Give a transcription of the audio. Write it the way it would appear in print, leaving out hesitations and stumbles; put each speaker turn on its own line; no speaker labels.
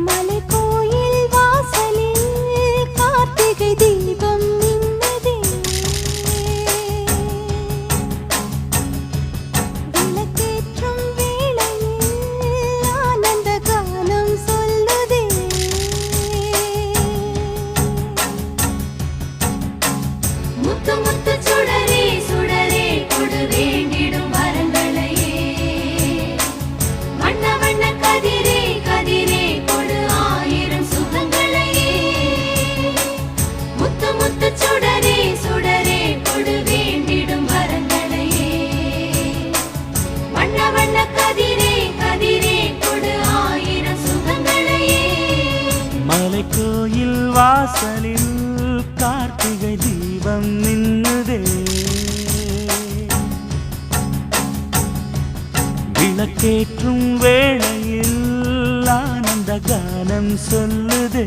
மலைக்கோயில் வாசலில் கார்த்திகை தீபம் மின்னுதே. விளக்கேற்றும் வேளையில் ஆனந்த கானம் சொல்லுதே. முத்து முத்து சுடரே சுடரே கொடு வேண்டிடும் வரங்களையே. வண்ண வண்ண கதிரே கதிரே கொடு ஆயிரம் சுகங்களையே. முத்து முத்து சுடரே சுடரே கொடு வேண்டிடும் வரங்களையே. வண்ண வண்ண கதிரே கதிரே கொடு ஆயிரம் சுகங்களையே.
மலைக்கோயில் வாசலில் கார்த்திகை தீபம் மின்னுதே. விளக்கேற்றும் வேளையில் ஆனந்த கானம் சொல்லுதே.